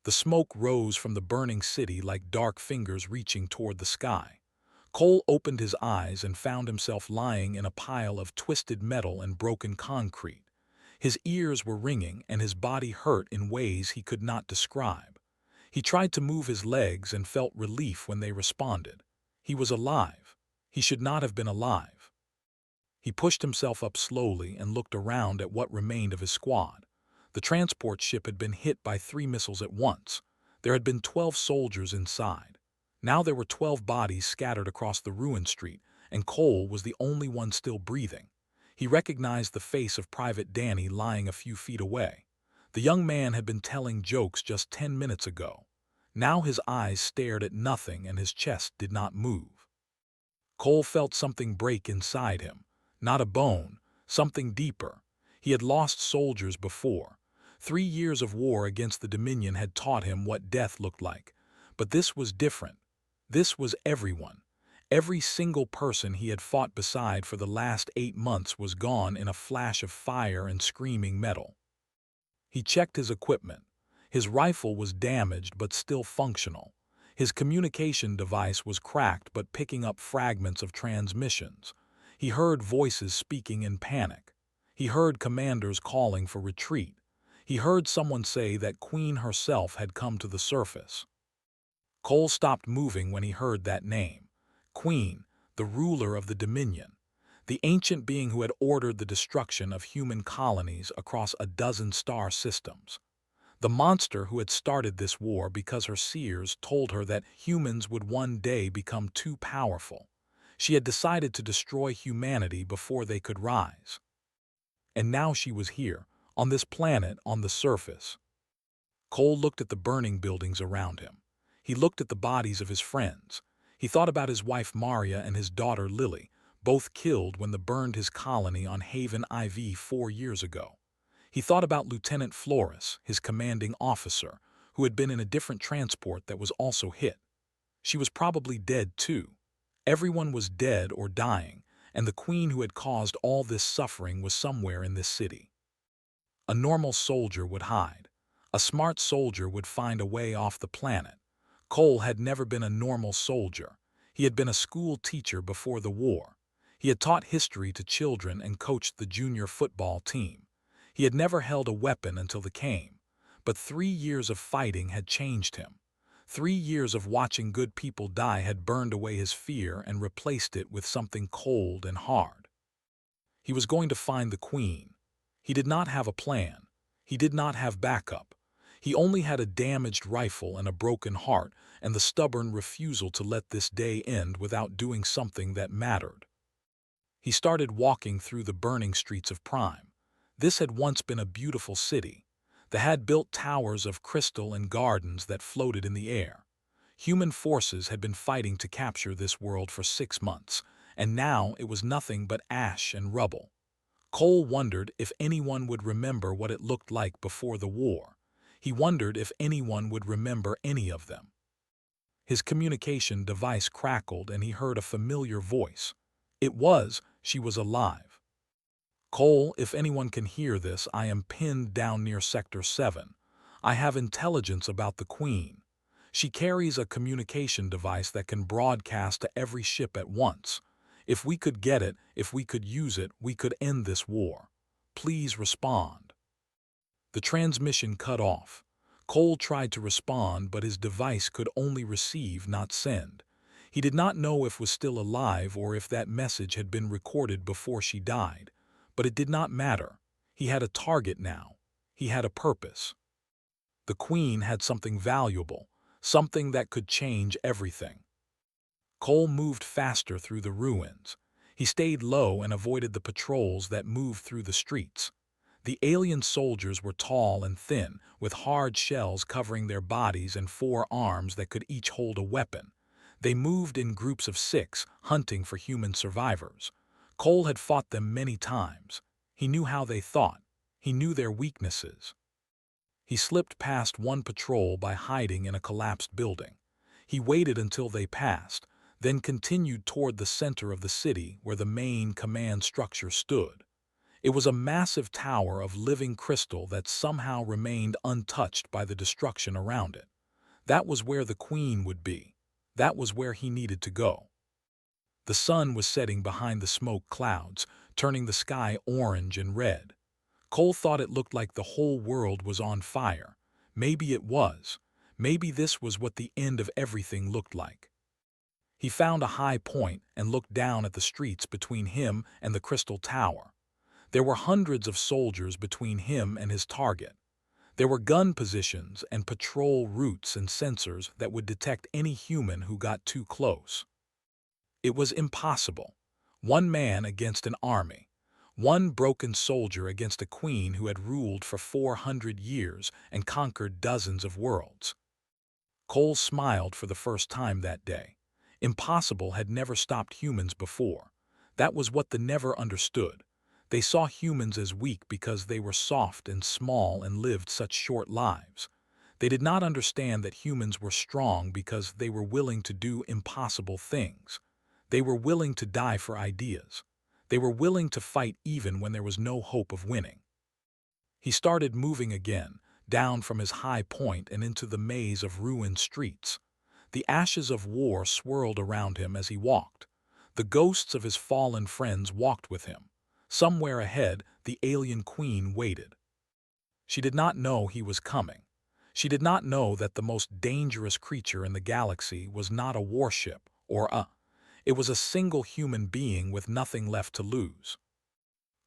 The smoke rose from the burning city like dark fingers reaching toward the sky. Cole opened his eyes and found himself lying in a pile of twisted metal and broken concrete. His ears were ringing and his body hurt in ways he could not describe. He tried to move his legs and felt relief when they responded. He was alive. He should not have been alive. He pushed himself up slowly and looked around at what remained of his squad. The transport ship had been hit by 3 missiles at once. There had been 12 soldiers inside. Now there were 12 bodies scattered across the ruined street, and Cole was the only one still breathing. He recognized the face of Private Danny lying a few feet away. The young man had been telling jokes just 10 minutes ago. Now his eyes stared at nothing and his chest did not move. Cole felt something break inside him. Not a bone, something deeper. He had lost soldiers before. 3 years of war against the Dominion had taught him what death looked like. But this was different. This was everyone. Every single person he had fought beside for the last 8 months was gone in a flash of fire and screaming metal. He checked his equipment. His rifle was damaged but still functional. His communication device was cracked but picking up fragments of transmissions. He heard voices speaking in panic. He heard commanders calling for retreat. He heard someone say that Queen herself had come to the surface. Cole stopped moving when he heard that name. Queen, the ruler of the Dominion. The ancient being who had ordered the destruction of human colonies across a dozen star systems. The monster who had started this war because her seers told her that humans would one day become too powerful. She had decided to destroy humanity before they could rise. And now she was here, on this planet, on the surface. Cole looked at the burning buildings around him. He looked at the bodies of his friends. He thought about his wife Maria and his daughter Lily, both killed when they burned his colony on Haven IV 4 years ago. He thought about Lieutenant Flores, his commanding officer, who had been in a different transport that was also hit. She was probably dead too. Everyone was dead or dying, and the queen who had caused all this suffering was somewhere in this city. A normal soldier would hide. A smart soldier would find a way off the planet. Cole had never been a normal soldier. He had been a school teacher before the war. He had taught history to children and coached the junior football team. He had never held a weapon until the came. But 3 years of fighting had changed him. 3 years of watching good people die had burned away his fear and replaced it with something cold and hard. He was going to find the queen. He did not have a plan. He did not have backup. He only had a damaged rifle and a broken heart and the stubborn refusal to let this day end without doing something that mattered. He started walking through the burning streets of Prime. This had once been a beautiful city. They had built towers of crystal and gardens that floated in the air. Human forces had been fighting to capture this world for 6 months, and now it was nothing but ash and rubble. Cole wondered if anyone would remember what it looked like before the war. He wondered if anyone would remember any of them. His communication device crackled and he heard a familiar voice. She was alive. Cole, if anyone can hear this, I am pinned down near Sector 7. I have intelligence about the Queen. She carries a communication device that can broadcast to every ship at once. If we could get it, if we could use it, we could end this war. Please respond. The transmission cut off. Cole tried to respond, but his device could only receive, not send. He did not know if was still alive or if that message had been recorded before she died. But it did not matter. He had a target now. He had a purpose. The Queen had something valuable, something that could change everything. Cole moved faster through the ruins. He stayed low and avoided the patrols that moved through the streets. The alien soldiers were tall and thin, with hard shells covering their bodies and 4 arms that could each hold a weapon. They moved in groups of 6, hunting for human survivors. Cole had fought them many times. He knew how they thought. He knew their weaknesses. He slipped past one patrol by hiding in a collapsed building. He waited until they passed, then continued toward the center of the city where the main command structure stood. It was a massive tower of living crystal that somehow remained untouched by the destruction around it. That was where the Queen would be. That was where he needed to go. The sun was setting behind the smoke clouds, turning the sky orange and red. Cole thought it looked like the whole world was on fire. Maybe it was. Maybe this was what the end of everything looked like. He found a high point and looked down at the streets between him and the crystal tower. There were hundreds of soldiers between him and his target. There were gun positions and patrol routes and sensors that would detect any human who got too close. It was impossible. One man against an army. One broken soldier against a queen who had ruled for 400 years and conquered dozens of worlds. Cole smiled for the first time that day. Impossible had never stopped humans before. That was what the Never understood. They saw humans as weak because they were soft and small and lived such short lives. They did not understand that humans were strong because they were willing to do impossible things. They were willing to die for ideas. They were willing to fight even when there was no hope of winning. He started moving again, down from his high point and into the maze of ruined streets. The ashes of war swirled around him as he walked. The ghosts of his fallen friends walked with him. Somewhere ahead, the alien queen waited. She did not know he was coming. She did not know that the most dangerous creature in the galaxy was not a warship it was a single human being with nothing left to lose.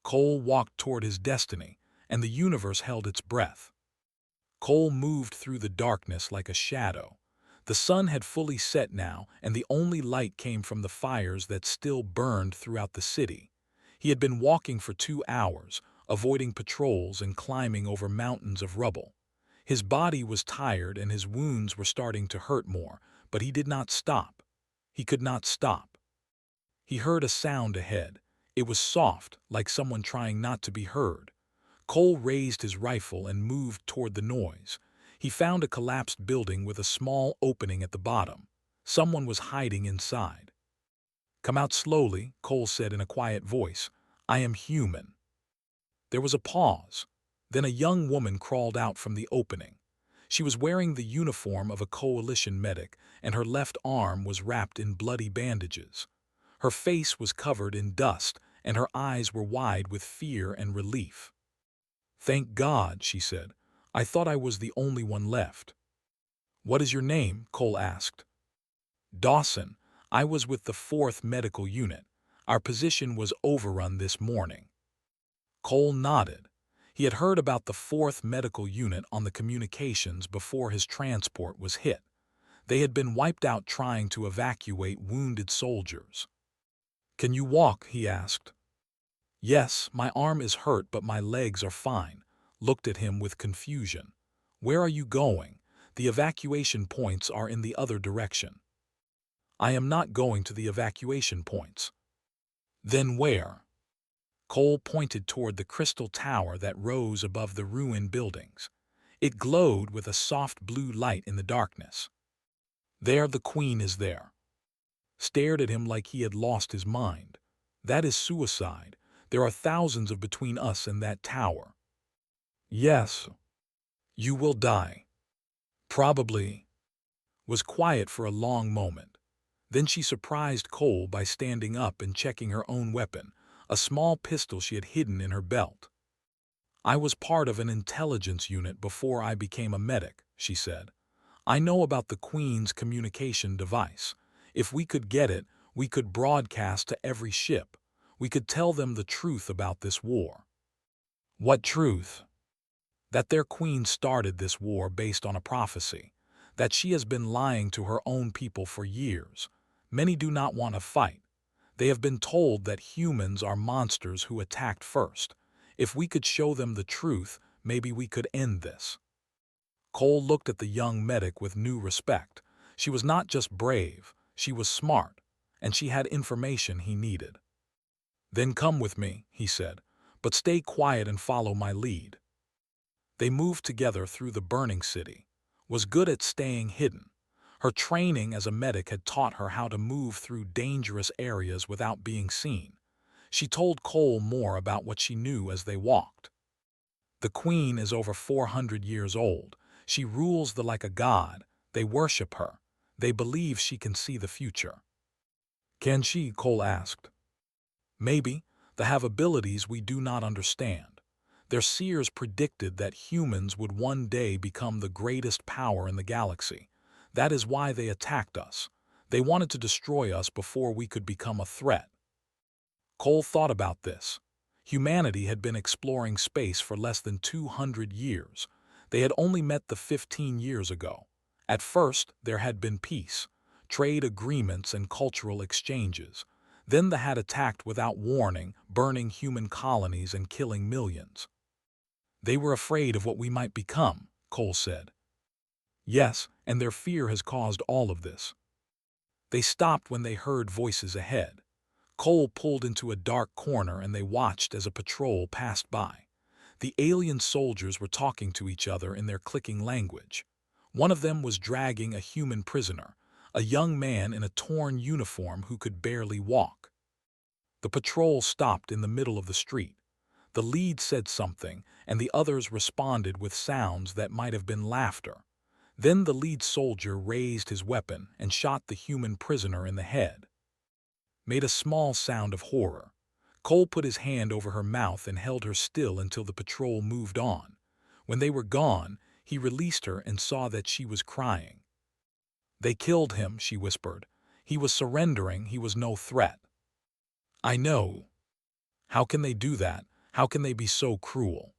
Cole walked toward his destiny, and the universe held its breath. Cole moved through the darkness like a shadow. The sun had fully set now, and the only light came from the fires that still burned throughout the city. He had been walking for 2 hours, avoiding patrols and climbing over mountains of rubble. His body was tired and his wounds were starting to hurt more, but he did not stop. He could not stop. He heard a sound ahead. It was soft, like someone trying not to be heard. Cole raised his rifle and moved toward the noise. He found a collapsed building with a small opening at the bottom. Someone was hiding inside. "Come out slowly," Cole said in a quiet voice. "I am human." There was a pause. Then a young woman crawled out from the opening. She was wearing the uniform of a coalition medic, and her left arm was wrapped in bloody bandages. Her face was covered in dust, and her eyes were wide with fear and relief. "Thank God," she said. "I thought I was the only one left." "What is your name?" Cole asked. "Dawson. I was with the 4th Medical Unit. Our position was overrun this morning." Cole nodded. He had heard about the 4th Medical Unit on the communications before his transport was hit. They had been wiped out trying to evacuate wounded soldiers. "Can you walk?" he asked. "Yes, my arm is hurt but my legs are fine," looked at him with confusion. "Where are you going? The evacuation points are in the other direction." "I am not going to the evacuation points." "Then where?" Cole pointed toward the crystal tower that rose above the ruined buildings. It glowed with a soft blue light in the darkness. "There, the Queen is there." Stared at him like he had lost his mind. "That is suicide. There are thousands of between us and that tower." "Yes. You will die." "Probably." Was quiet for a long moment. Then she surprised Cole by standing up and checking her own weapon, a small pistol she had hidden in her belt. "I was part of an intelligence unit before I became a medic," she said. "I know about the Queen's communication device. If we could get it, we could broadcast to every ship. We could tell them the truth about this war." "What truth?" "That their queen started this war based on a prophecy. That she has been lying to her own people for years. Many do not want to fight. They have been told that humans are monsters who attacked first. If we could show them the truth, maybe we could end this." Cole looked at the young medic with new respect. She was not just brave, she was smart, and she had information he needed. "Then come with me," he said, "but stay quiet and follow my lead." They moved together through the burning city. Was good at staying hidden. Her training as a medic had taught her how to move through dangerous areas without being seen. She told Cole more about what she knew as they walked. The queen is over 400 years old. She rules like a god. They worship her. They believe she can see the future. Can she? Cole asked. Maybe. They have abilities we do not understand. Their seers predicted that humans would one day become the greatest power in the galaxy. That is why they attacked us. They wanted to destroy us before we could become a threat. Cole thought about this. Humanity had been exploring space for less than 200 years. They had only met the 15 years ago. At first, there had been peace, trade agreements and cultural exchanges. Then they had attacked without warning, burning human colonies and killing millions. They were afraid of what we might become, Cole said. Yes, and their fear has caused all of this. They stopped when they heard voices ahead. Cole pulled into a dark corner and they watched as a patrol passed by. The alien soldiers were talking to each other in their clicking language. One of them was dragging a human prisoner, a young man in a torn uniform who could barely walk. The patrol stopped in the middle of the street. The lead said something, and the others responded with sounds that might have been laughter. Then the lead soldier raised his weapon and shot the human prisoner in the head. Made a small sound of horror. Cole put his hand over her mouth and held her still until the patrol moved on. When they were gone, he released her and saw that she was crying. They killed him, she whispered. He was surrendering, he was no threat. I know. How can they do that? How can they be so cruel?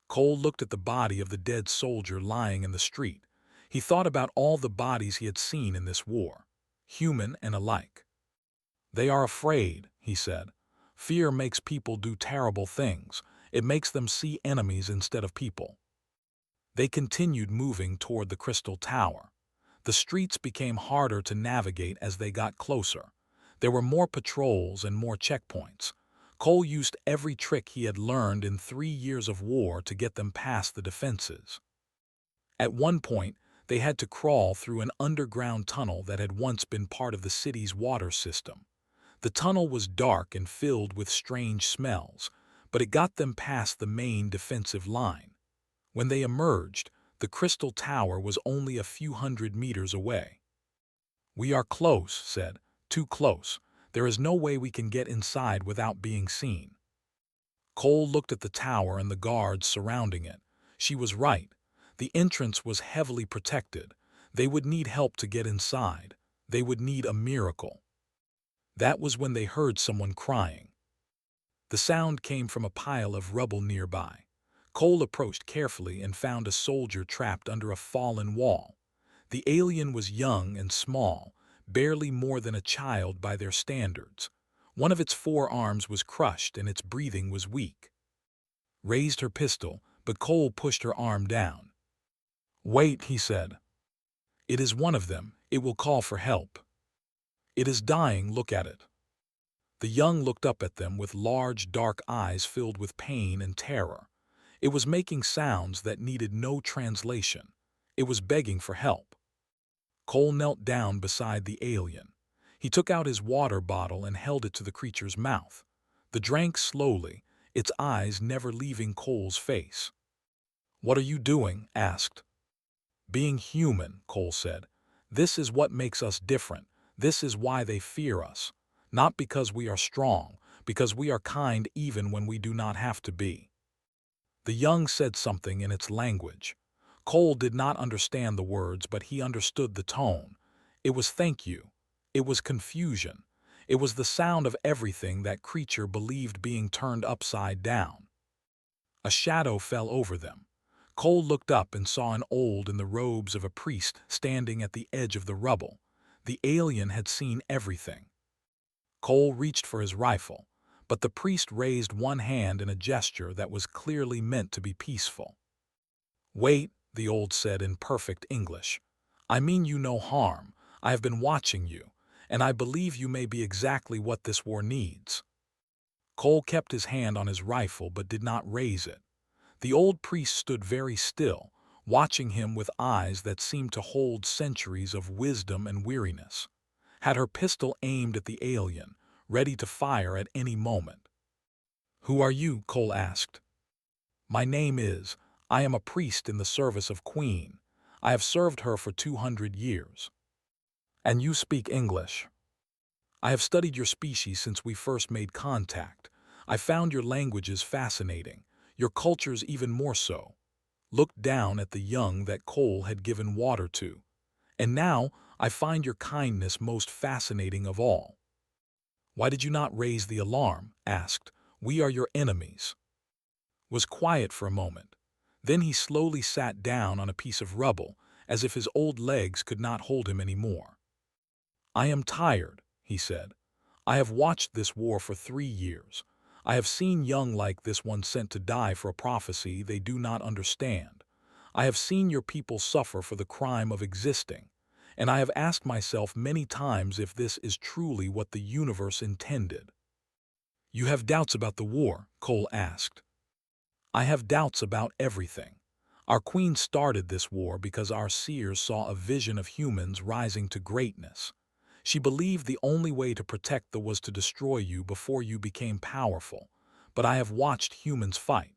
Cole looked at the body of the dead soldier lying in the street. He thought about all the bodies he had seen in this war, human and alike. They are afraid, he said. Fear makes people do terrible things. It makes them see enemies instead of people. They continued moving toward the Crystal Tower. The streets became harder to navigate as they got closer. There were more patrols and more checkpoints. Cole used every trick he had learned in 3 years of war to get them past the defenses. At one point, they had to crawl through an underground tunnel that had once been part of the city's water system. The tunnel was dark and filled with strange smells, but it got them past the main defensive line. When they emerged, the Crystal Tower was only a few hundred meters away. We are close, said. Too close. There is no way we can get inside without being seen. Cole looked at the tower and the guards surrounding it. She was right. The entrance was heavily protected. They would need help to get inside. They would need a miracle. That was when they heard someone crying. The sound came from a pile of rubble nearby. Cole approached carefully and found a soldier trapped under a fallen wall. The alien was young and small, barely more than a child by their standards. One of its forearms was crushed and its breathing was weak. Raised her pistol, but Cole pushed her arm down. Wait, he said. It is one of them. It will call for help. It is dying, look at it. The young looked up at them with large, dark eyes filled with pain and terror. It was making sounds that needed no translation. It was begging for help. Cole knelt down beside the alien. He took out his water bottle and held it to the creature's mouth. The drank slowly, its eyes never leaving Cole's face. What are you doing? Asked. Being human, Cole said. This is what makes us different. This is why they fear us. Not because we are strong, because we are kind even when we do not have to be. The young said something in its language. Cole did not understand the words, but he understood the tone. It was thank you. It was confusion. It was the sound of everything that creature believed being turned upside down. A shadow fell over them. Cole looked up and saw an old in the robes of a priest standing at the edge of the rubble. The alien had seen everything. Cole reached for his rifle, but the priest raised one hand in a gesture that was clearly meant to be peaceful. Wait, the old said in perfect English. I mean you no harm. I have been watching you, and I believe you may be exactly what this war needs. Cole kept his hand on his rifle but did not raise it. The old priest stood very still, watching him with eyes that seemed to hold centuries of wisdom and weariness. Had her pistol aimed at the alien, ready to fire at any moment. "Who are you?" Cole asked. "My name is, I am a priest in the service of Queen. I have served her for 200 years. And you speak English. I have studied your species since we first made contact. I found your languages fascinating, your cultures even more so." Looked down at the young that Cole had given water to. "And now I find your kindness most fascinating of all." "Why did you not raise the alarm?" asked. "We are your enemies." Was quiet for a moment. Then he slowly sat down on a piece of rubble, as if his old legs could not hold him any more. "I am tired," he said. "I have watched this war for 3 years. I have seen young like this one sent to die for a prophecy they do not understand. I have seen your people suffer for the crime of existing, and I have asked myself many times if this is truly what the universe intended." "You have doubts about the war?" Cole asked. "I have doubts about everything. Our queen started this war because our seers saw a vision of humans rising to greatness. She believed the only way to protect them was to destroy you before you became powerful. But I have watched humans fight.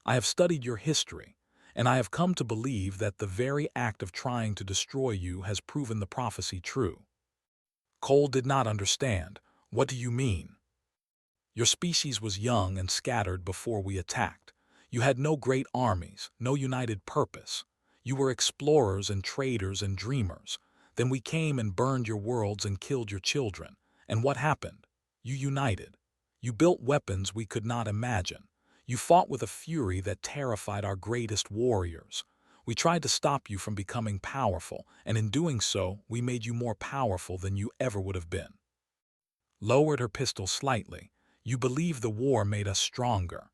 I have studied your history, and I have come to believe that the very act of trying to destroy you has proven the prophecy true." Cole did not understand. "What do you mean?" "Your species was young and scattered before we attacked. You had no great armies, no united purpose. You were explorers and traders and dreamers. Then we came and burned your worlds and killed your children. And what happened? You united. You built weapons we could not imagine. You fought with a fury that terrified our greatest warriors. We tried to stop you from becoming powerful, and in doing so, we made you more powerful than you ever would have been." Lowered her pistol slightly. "You believe the war made us stronger."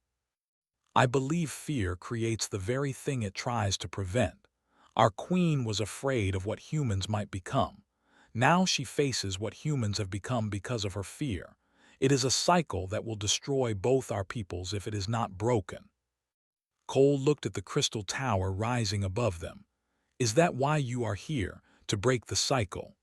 "I believe fear creates the very thing it tries to prevent. Our queen was afraid of what humans might become. Now she faces what humans have become because of her fear. It is a cycle that will destroy both our peoples if it is not broken." Cole looked at the crystal tower rising above them. "Is that why you are here, to break the cycle?"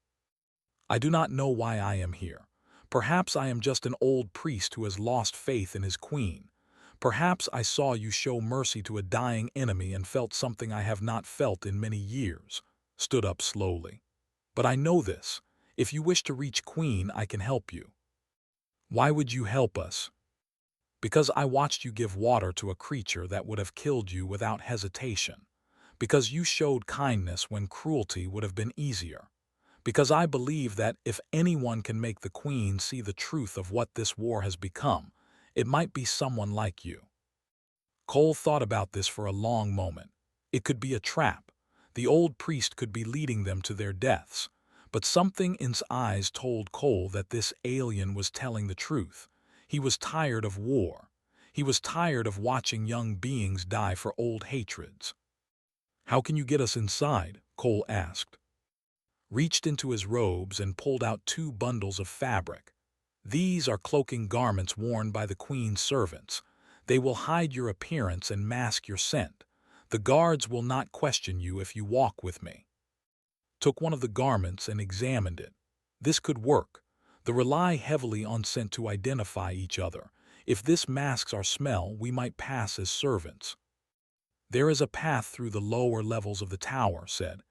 "I do not know why I am here. Perhaps I am just an old priest who has lost faith in his queen. Perhaps I saw you show mercy to a dying enemy and felt something I have not felt in many years." Stood up slowly. "But I know this. If you wish to reach Queen, I can help you." "Why would you help us?" "Because I watched you give water to a creature that would have killed you without hesitation. Because you showed kindness when cruelty would have been easier. Because I believe that if anyone can make the Queen see the truth of what this war has become, it might be someone like you." Cole thought about this for a long moment. It could be a trap. The old priest could be leading them to their deaths. But something in his eyes told Cole that this alien was telling the truth. He was tired of war. He was tired of watching young beings die for old hatreds. "How can you get us inside?" Cole asked. Reached into his robes and pulled out 2 bundles of fabric. "These are cloaking garments worn by the queen's servants. They will hide your appearance and mask your scent. The guards will not question you if you walk with me." Took one of the garments and examined it. This could work. They rely heavily on scent to identify each other. If this masks our smell, we might pass as servants. "There is a path through the lower levels of the tower," said.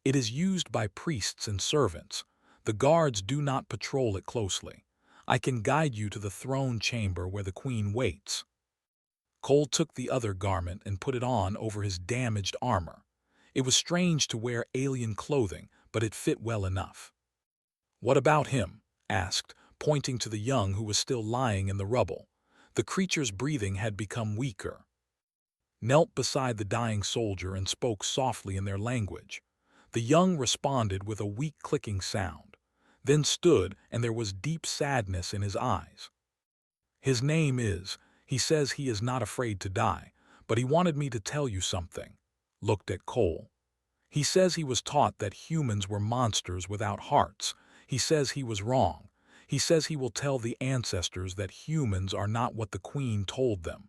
"It is used by priests and servants. The guards do not patrol it closely. I can guide you to the throne chamber where the queen waits." Cole took the other garment and put it on over his damaged armor. It was strange to wear alien clothing, but it fit well enough. "What about him?" asked, pointing to the young who was still lying in the rubble. The creature's breathing had become weaker. Knelt beside the dying soldier and spoke softly in their language. The young responded with a weak clicking sound, then stood, and there was deep sadness in his eyes. "His name is, he says he is not afraid to die, but he wanted me to tell you something." Looked at Cole. "He says he was taught that humans were monsters without hearts. He says he was wrong. He says he will tell the ancestors that humans are not what the queen told them."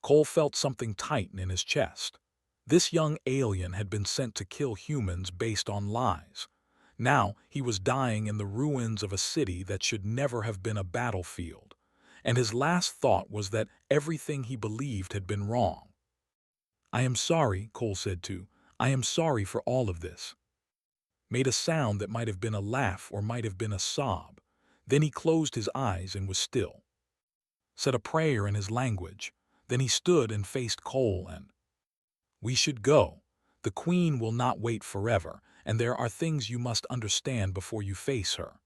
Cole felt something tighten in his chest. This young alien had been sent to kill humans based on lies. Now he was dying in the ruins of a city that should never have been a battlefield, and his last thought was that everything he believed had been wrong. "I am sorry," Cole said too. "I am sorry for all of this." Made a sound that might have been a laugh or might have been a sob. Then he closed his eyes and was still. Said a prayer in his language. Then he stood and faced Cole and, "We should go. The Queen will not wait forever, and there are things you must understand before you face her."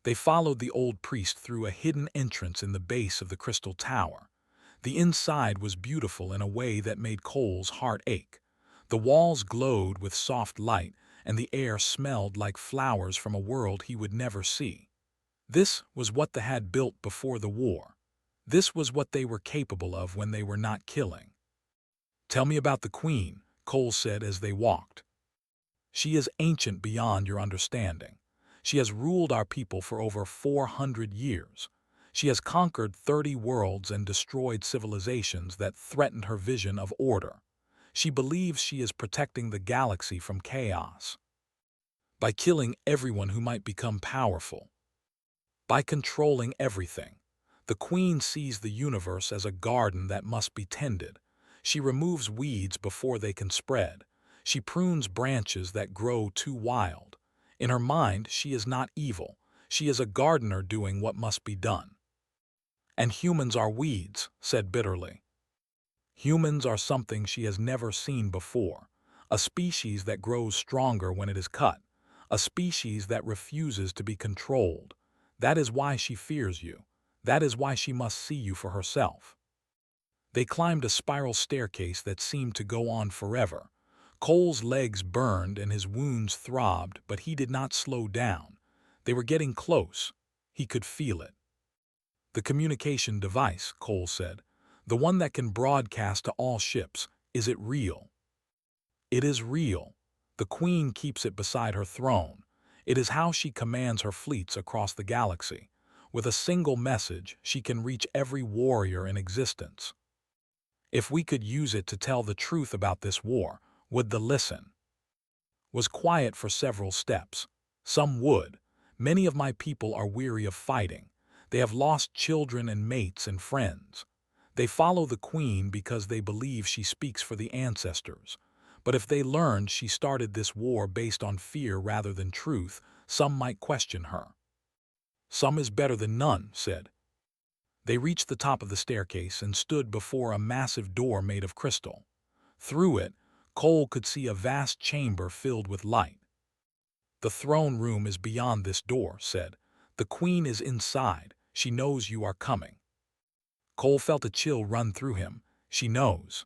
They followed the old priest through a hidden entrance in the base of the crystal tower. The inside was beautiful in a way that made Cole's heart ache. The walls glowed with soft light, and the air smelled like flowers from a world he would never see. This was what they had built before the war. This was what they were capable of when they were not killing. "Tell me about the Queen," Cole said as they walked. "She is ancient beyond your understanding. She has ruled our people for over 400 years. She has conquered 30 worlds and destroyed civilizations that threatened her vision of order. She believes she is protecting the galaxy from chaos. By killing everyone who might become powerful. By controlling everything. The Queen sees the universe as a garden that must be tended. She removes weeds before they can spread. She prunes branches that grow too wild. In her mind, she is not evil. She is a gardener doing what must be done." "And humans are weeds," said bitterly. "Humans are something she has never seen before. A species that grows stronger when it is cut. A species that refuses to be controlled. That is why she fears you. That is why she must see you for herself." They climbed a spiral staircase that seemed to go on forever. Cole's legs burned and his wounds throbbed, but he did not slow down. They were getting close. He could feel it. "The communication device," Cole said. "The one that can broadcast to all ships. Is it real?" "It is real. The Queen keeps it beside her throne. It is how she commands her fleets across the galaxy. With a single message, she can reach every warrior in existence. If we could use it to tell the truth about this war, would they listen?" Was quiet for several steps. "Some would. Many of my people are weary of fighting. They have lost children and mates and friends. They follow the Queen because they believe she speaks for the ancestors. But if they learned she started this war based on fear rather than truth, some might question her." "Some is better than none," said. They reached the top of the staircase and stood before a massive door made of crystal. Through it, Cole could see a vast chamber filled with light. "The throne room is beyond this door," said. "The Queen is inside. She knows you are coming." Cole felt a chill run through him. "She knows.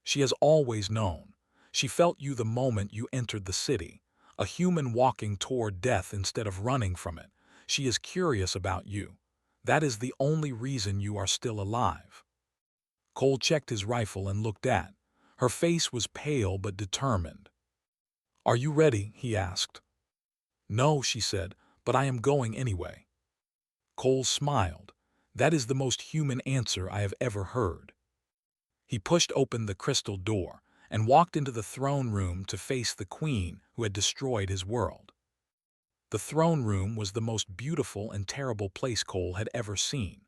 She has always known. She felt you the moment you entered the city, a human walking toward death instead of running from it. She is curious about you. That is the only reason you are still alive." Cole checked his rifle and looked at. Her face was pale but determined. "Are you ready?" he asked. "No," she said, "but I am going anyway." Cole smiled. "That is the most human answer I have ever heard." He pushed open the crystal door and walked into the throne room to face the Queen who had destroyed his world. The throne room was the most beautiful and terrible place Cole had ever seen.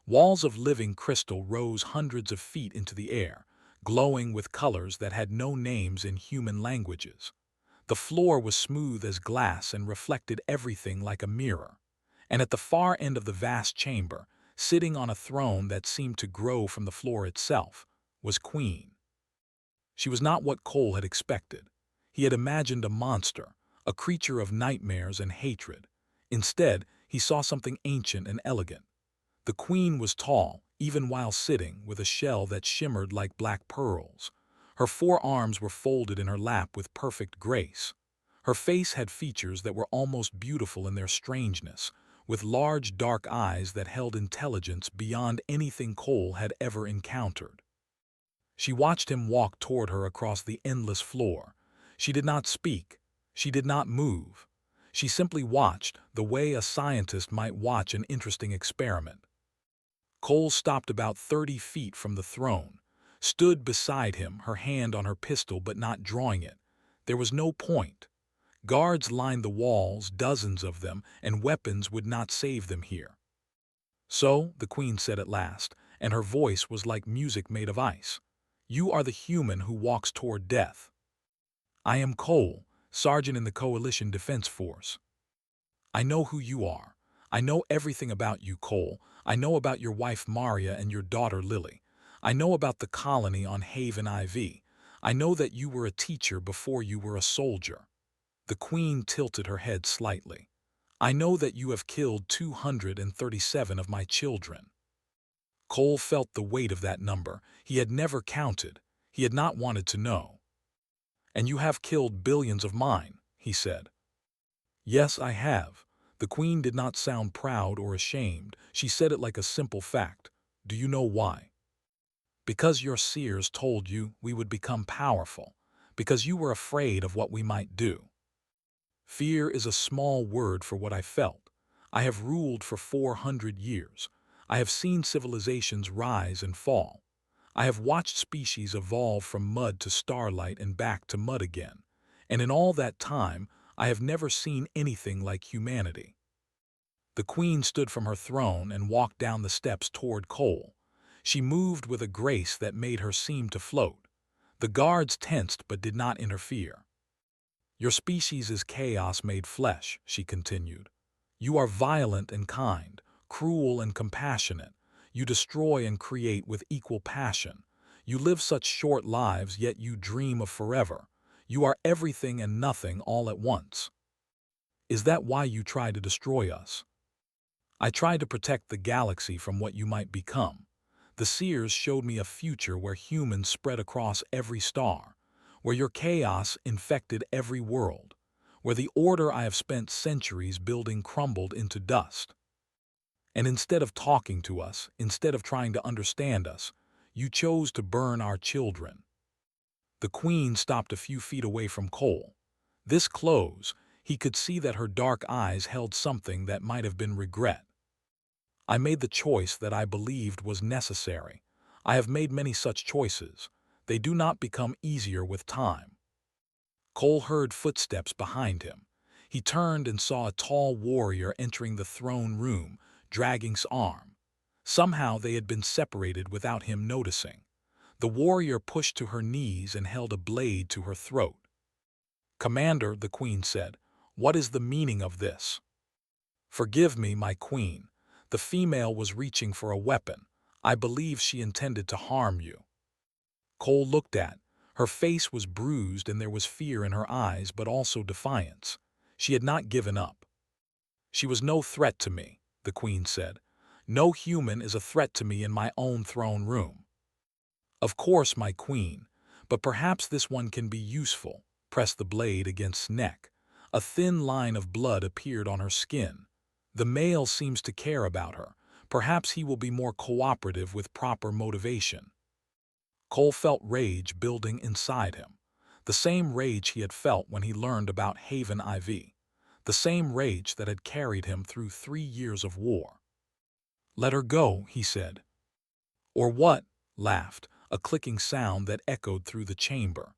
Walls of living crystal rose hundreds of feet into the air, glowing with colors that had no names in human languages. The floor was smooth as glass and reflected everything like a mirror. And at the far end of the vast chamber, sitting on a throne that seemed to grow from the floor itself, was Queen. She was not what Cole had expected. He had imagined a monster, a creature of nightmares and hatred. Instead, he saw something ancient and elegant. The Queen was tall, even while sitting, with a shell that shimmered like black pearls. Her forearms were folded in her lap with perfect grace. Her face had features that were almost beautiful in their strangeness, with large dark eyes that held intelligence beyond anything Cole had ever encountered. She watched him walk toward her across the endless floor. She did not speak. She did not move. She simply watched, the way a scientist might watch an interesting experiment. Cole stopped about 30 feet from the throne, stood beside him, her hand on her pistol but not drawing it. There was no point. Guards lined the walls, dozens of them, and weapons would not save them here. So, the queen said at last, and her voice was like music made of ice, "You are the human who walks toward death. I am Cole, sergeant in the Coalition Defense Force. I know who you are. I know everything about you, Cole. I know about your wife Maria and your daughter Lily. I know about the colony on Haven IV. I know that you were a teacher before you were a soldier." The queen tilted her head slightly. "I know that you have killed 237 of my children." Cole felt the weight of that number. He had never counted. He had not wanted to know. "And you have killed billions of mine," he said. "Yes, I have." The queen did not sound proud or ashamed. She said it like a simple fact. "Do you know why? Because your seers told you we would become powerful. Because you were afraid of what we might do." Fear is a small word for what I felt. I have ruled for 400 years. I have seen civilizations rise and fall. I have watched species evolve from mud to starlight and back to mud again. And in all that time, I have never seen anything like humanity. The queen stood from her throne and walked down the steps toward Cole. She moved with a grace that made her seem to float. The guards tensed but did not interfere. "Your species is chaos made flesh," she continued. "You are violent and kind, cruel and compassionate. You destroy and create with equal passion. You live such short lives, yet you dream of forever. You are everything and nothing all at once. Is that why you try to destroy us? I try to protect the galaxy from what you might become. The seers showed me a future where humans spread across every star, where your chaos infected every world, where the order I have spent centuries building crumbled into dust. And instead of talking to us, instead of trying to understand us, you chose to burn our children." The queen stopped a few feet away from Cole. This close, he could see that her dark eyes held something that might have been regret. "I made the choice that I believed was necessary. I have made many such choices. They do not become easier with time." Cole heard footsteps behind him. He turned and saw a tall warrior entering the throne room, dragging his arm. Somehow they had been separated without him noticing. The warrior pushed to her knees and held a blade to her throat. "Commander," the queen said, "what is the meaning of this?" "Forgive me, my queen. The female was reaching for a weapon. I believe she intended to harm you." Cole looked at. Her face was bruised and there was fear in her eyes, but also defiance. She had not given up. "She was no threat to me," the queen said. "No human is a threat to me in my own throne room." "Of course, my queen, but perhaps this one can be useful." Pressed the blade against his neck. A thin line of blood appeared on her skin. "The male seems to care about her. Perhaps he will be more cooperative with proper motivation." Cole felt rage building inside him. The same rage he had felt when he learned about Haven IV. The same rage that had carried him through 3 years of war. "Let her go," he said. "Or what?" laughed, a clicking sound that echoed through the chamber.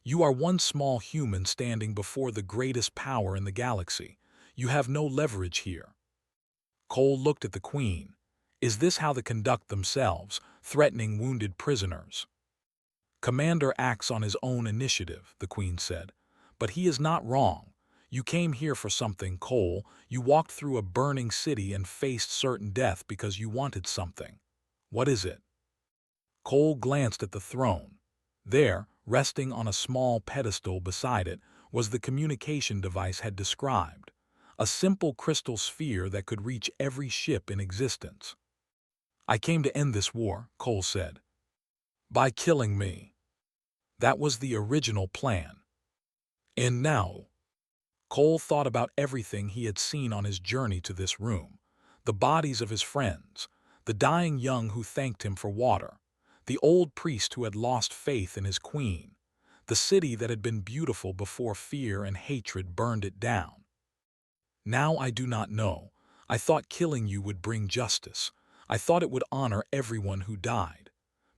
"You are one small human standing before the greatest power in the galaxy. You have no leverage here." Cole looked at the queen. Is this how they conduct themselves, threatening wounded prisoners? "Commander acts on his own initiative," the queen said. "But he is not wrong. You came here for something, Cole. You walked through a burning city and faced certain death because you wanted something. What is it?" Cole glanced at the throne. There, resting on a small pedestal beside it, was the communication device had described. A simple crystal sphere that could reach every ship in existence. "I came to end this war," Cole said. "By killing me." That was the original plan. And now, Cole thought about everything he had seen on his journey to this room. The bodies of his friends, the dying young who thanked him for water, the old priest who had lost faith in his queen, the city that had been beautiful before fear and hatred burned it down. "Now I do not know. I thought killing you would bring justice. I thought it would honor everyone who died.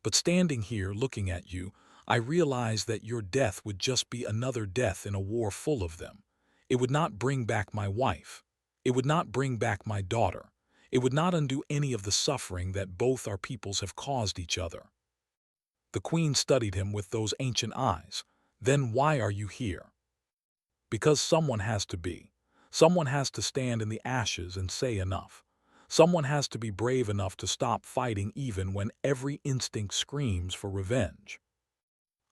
But standing here looking at you, I realized that your death would just be another death in a war full of them. It would not bring back my wife. It would not bring back my daughter. It would not undo any of the suffering that both our peoples have caused each other." The queen studied him with those ancient eyes. "Then why are you here?" "Because someone has to be. Someone has to stand in the ashes and say enough. Someone has to be brave enough to stop fighting even when every instinct screams for revenge."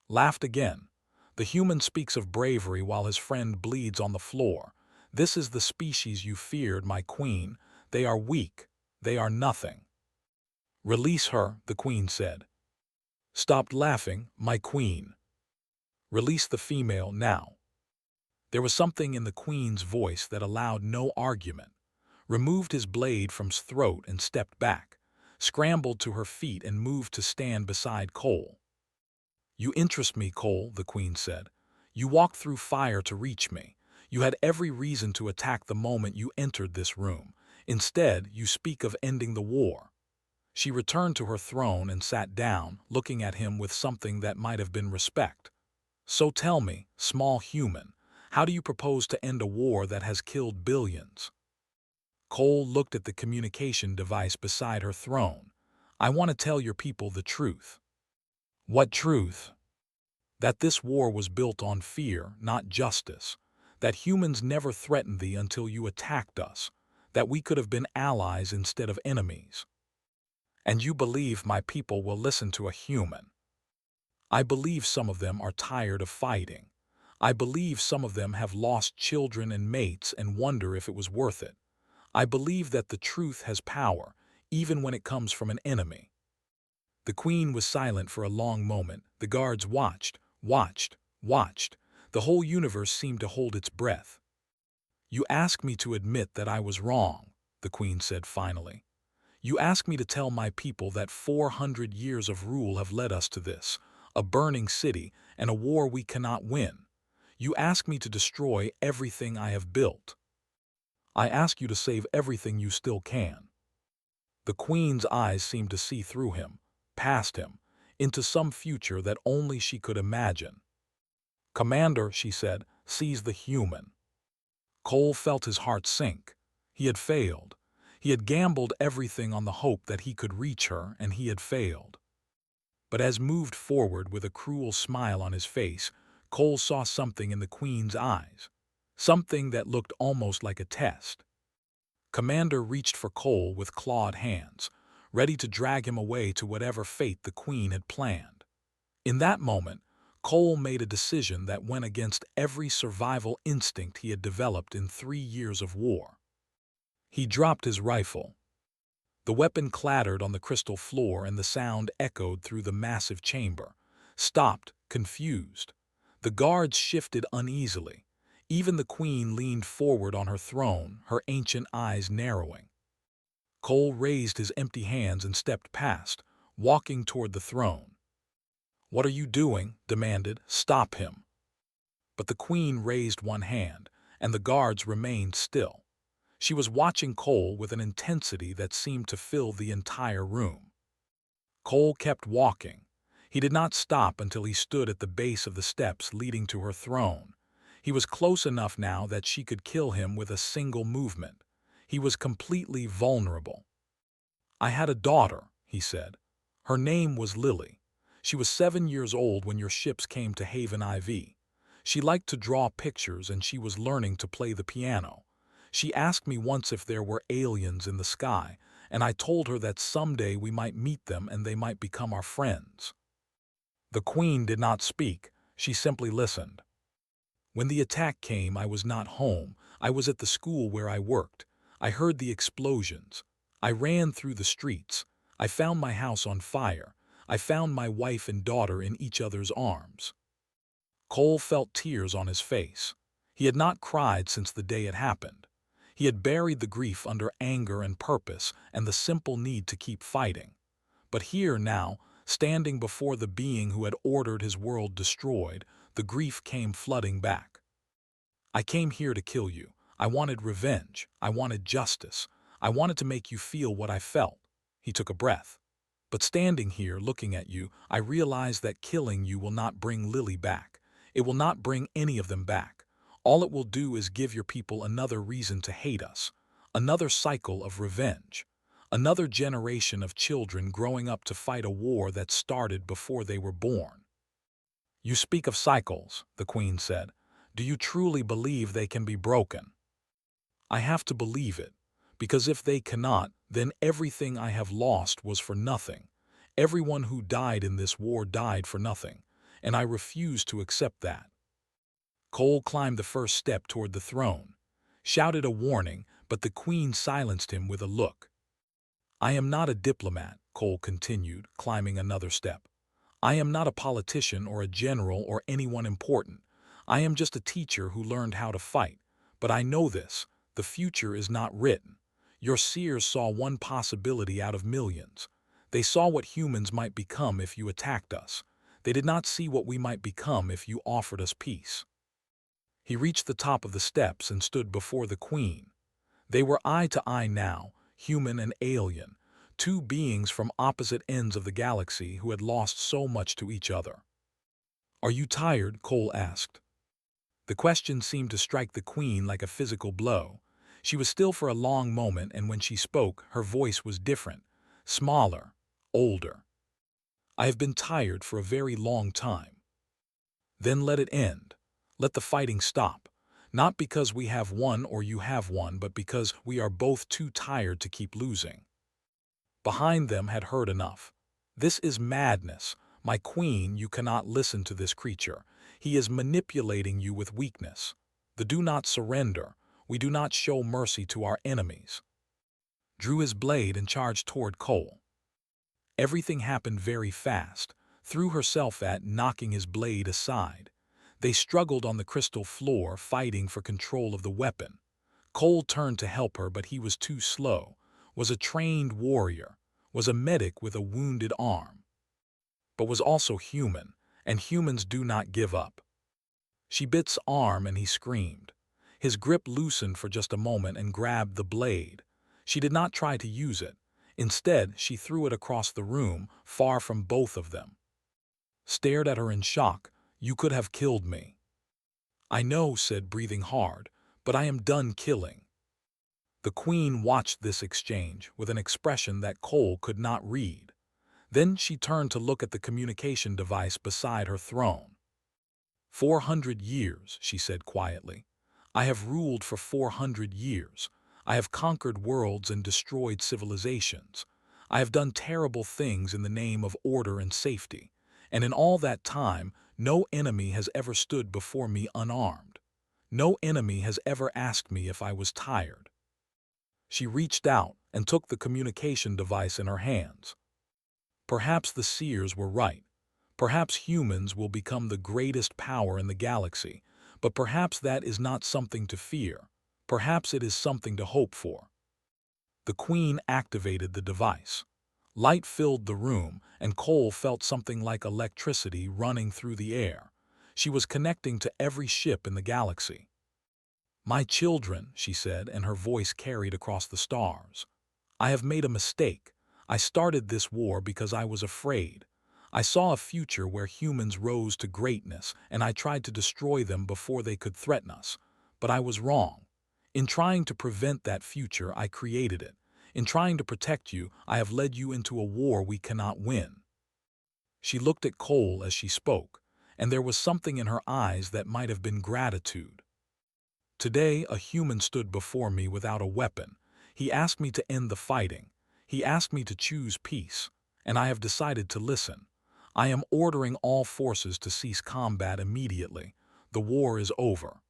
Laughed again. "The human speaks of bravery while his friend bleeds on the floor. This is the species you feared, my queen. They are weak. They are nothing." "Release her," the queen said. "Stop laughing, my queen. Release the female now." There was something in the queen's voice that allowed no argument. Removed his blade from his throat and stepped back, scrambled to her feet and moved to stand beside Cole. "You interest me, Cole," the queen said. "You walked through fire to reach me. You had every reason to attack the moment you entered this room. Instead, you speak of ending the war." She returned to her throne and sat down, looking at him with something that might have been respect. "So tell me, small human, how do you propose to end a war that has killed billions?" Cole looked at the communication device beside her throne. "I want to tell your people the truth." "What truth?" "That this war was built on fear, not justice. That humans never threatened thee until you attacked us. That we could have been allies instead of enemies. And you believe my people will listen to a human." "I believe some of them are tired of fighting. I believe some of them have lost children and mates and wonder if it was worth it. I believe that the truth has power, even when it comes from an enemy." The queen was silent for a long moment. The guards watched, watched. The whole universe seemed to hold its breath. "You ask me to admit that I was wrong," the queen said finally. "You ask me to tell my people that 400 years of rule have led us to this, a burning city and a war we cannot win. You ask me to destroy everything I have built. I ask you to save everything you still can." The queen's eyes seemed to see through him, past him, into some future that only she could imagine. "Commander," she said, "seize the human." Cole felt his heart sink. He had failed. He had gambled everything on the hope that he could reach her, and he had failed. But as moved forward with a cruel smile on his face, Cole saw something in the queen's eyes. Something that looked almost like a test. Commander reached for Cole with clawed hands, ready to drag him away to whatever fate the queen had planned. In that moment, Cole made a decision that went against every survival instinct he had developed in 3 years of war. He dropped his rifle. The weapon clattered on the crystal floor and the sound echoed through the massive chamber. Stopped, confused. The guards shifted uneasily. Even the queen leaned forward on her throne, her ancient eyes narrowing. Cole raised his empty hands and stepped past, walking toward the throne. "What are you doing?" demanded. "Stop him." But the queen raised one hand, and the guards remained still. She was watching Cole with an intensity that seemed to fill the entire room. Cole kept walking. He did not stop until he stood at the base of the steps leading to her throne. He was close enough now that she could kill him with a single movement. He was completely vulnerable. "I had a daughter," he said. "Her name was Lily. She was 7 years old when your ships came to Haven IV. She liked to draw pictures and she was learning to play the piano. She asked me once if there were aliens in the sky, and I told her that someday we might meet them and they might become our friends." The queen did not speak. She simply listened. "When the attack came, I was not home. I was at the school where I worked. I heard the explosions. I ran through the streets. I found my house on fire. I found my wife and daughter in each other's arms." Cole felt tears on his face. He had not cried since the day it happened. He had buried the grief under anger and purpose and the simple need to keep fighting. But here now, standing before the being who had ordered his world destroyed, the grief came flooding back. "I came here to kill you. I wanted revenge. I wanted justice. I wanted to make you feel what I felt." He took a breath. "But standing here looking at you, I realize that killing you will not bring Lily back. It will not bring any of them back. All it will do is give your people another reason to hate us, another cycle of revenge, another generation of children growing up to fight a war that started before they were born." "You speak of cycles," the queen said. "Do you truly believe they can be broken?" "I have to believe it, because if they cannot, then everything I have lost was for nothing. Everyone who died in this war died for nothing, and I refuse to accept that." Cole climbed the first step toward the throne, shouted a warning, but the queen silenced him with a look. "I am not a diplomat," Cole continued, climbing another step. "I am not a politician or a general or anyone important. I am just a teacher who learned how to fight. But I know this: the future is not written. Your seers saw one possibility out of millions. They saw what humans might become if you attacked us. They did not see what we might become if you offered us peace." He reached the top of the steps and stood before the queen. They were eye to eye now, human and alien, two beings from opposite ends of the galaxy who had lost so much to each other. "Are you tired?" Cole asked. The question seemed to strike the queen like a physical blow. She was still for a long moment, and when she spoke, her voice was different, smaller, older. "I have been tired for a very long time." "Then let it end. Let the fighting stop. Not because we have won or you have won, but because we are both too tired to keep losing." Behind them had heard enough. "This is madness. My queen, you cannot listen to this creature. He is manipulating you with weakness. The do not surrender. We do not show mercy to our enemies." Drew his blade and charged toward Cole. Everything happened very fast, threw herself at, knocking his blade aside. They struggled on the crystal floor, fighting for control of the weapon. Cole turned to help her, but he was too slow, was a trained warrior, was a medic with a wounded arm, but was also human, and humans do not give up. She bit's arm and he screamed. His grip loosened for just a moment and grabbed the blade. She did not try to use it. Instead, she threw it across the room, far from both of them. Stared at her in shock. "You could have killed me." "I know," said, breathing hard, "but I am done killing." The queen watched this exchange with an expression that Cole could not read. Then she turned to look at the communication device beside her throne. "400 years," she said quietly. "I have ruled for 400 years. I have conquered worlds and destroyed civilizations. I have done terrible things in the name of order and safety. And in all that time, no enemy has ever stood before me unarmed. No enemy has ever asked me if I was tired." She reached out and took the communication device in her hands. "Perhaps the seers were right. Perhaps humans will become the greatest power in the galaxy, but perhaps that is not something to fear. Perhaps it is something to hope for." The queen activated the device. Light filled the room, and Cole felt something like electricity running through the air. She was connecting to every ship in the galaxy. "My children," she said, and her voice carried across the stars. "I have made a mistake. I started this war because I was afraid. I saw a future where humans rose to greatness, and I tried to destroy them before they could threaten us. But I was wrong. In trying to prevent that future, I created it. In trying to protect you, I have led you into a war we cannot win." She looked at Cole as she spoke, and there was something in her eyes that might have been gratitude. "Today, a human stood before me without a weapon. He asked me to end the fighting. He asked me to choose peace, and I have decided to listen. I am ordering all forces to cease combat immediately. The war is over."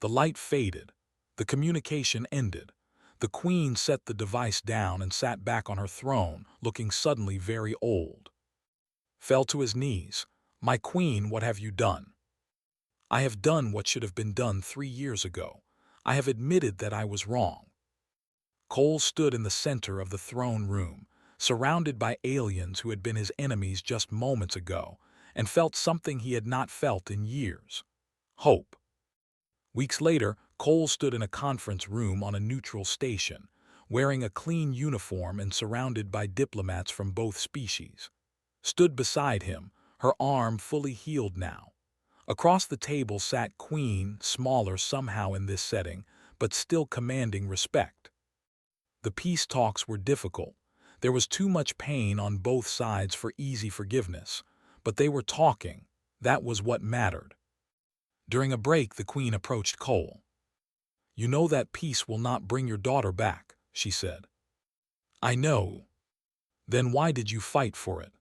The light faded. The communication ended. The queen set the device down and sat back on her throne, looking suddenly very old. Fell to his knees. "My queen, what have you done?" "I have done what should have been done 3 years ago. I have admitted that I was wrong." Cole stood in the center of the throne room, surrounded by aliens who had been his enemies just moments ago, and felt something he had not felt in years: hope. Weeks later, Cole stood in a conference room on a neutral station, wearing a clean uniform and surrounded by diplomats from both species. Stood beside him, her arm fully healed now. Across the table sat Queen, smaller somehow in this setting, but still commanding respect. The peace talks were difficult. There was too much pain on both sides for easy forgiveness. But they were talking. That was what mattered. During a break, the Queen approached Cole. "You know that peace will not bring your daughter back," she said. "I know. Then why did you fight for it?"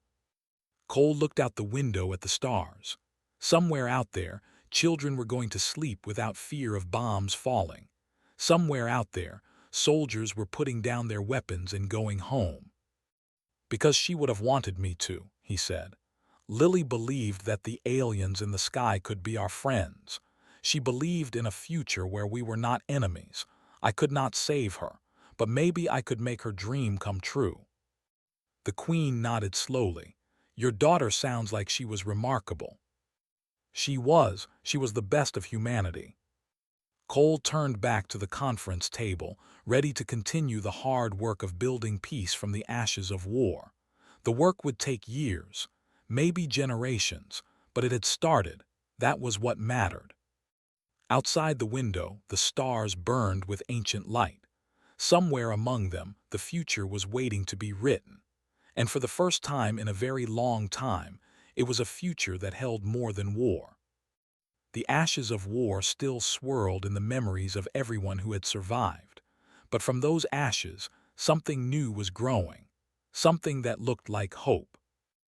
Cole looked out the window at the stars. Somewhere out there, children were going to sleep without fear of bombs falling. Somewhere out there, soldiers were putting down their weapons and going home. "Because she would have wanted me to," he said. "Lily believed that the aliens in the sky could be our friends. She believed in a future where we were not enemies. I could not save her, but maybe I could make her dream come true." The Queen nodded slowly. "Your daughter sounds like she was remarkable." She was the best of humanity." Cole turned back to the conference table, ready to continue the hard work of building peace from the ashes of war. The work would take years, maybe generations, but it had started. That was what mattered. Outside the window, the stars burned with ancient light. Somewhere among them, the future was waiting to be written. And for the first time in a very long time, it was a future that held more than war. The ashes of war still swirled in the memories of everyone who had survived. But from those ashes, something new was growing, something that looked like hope.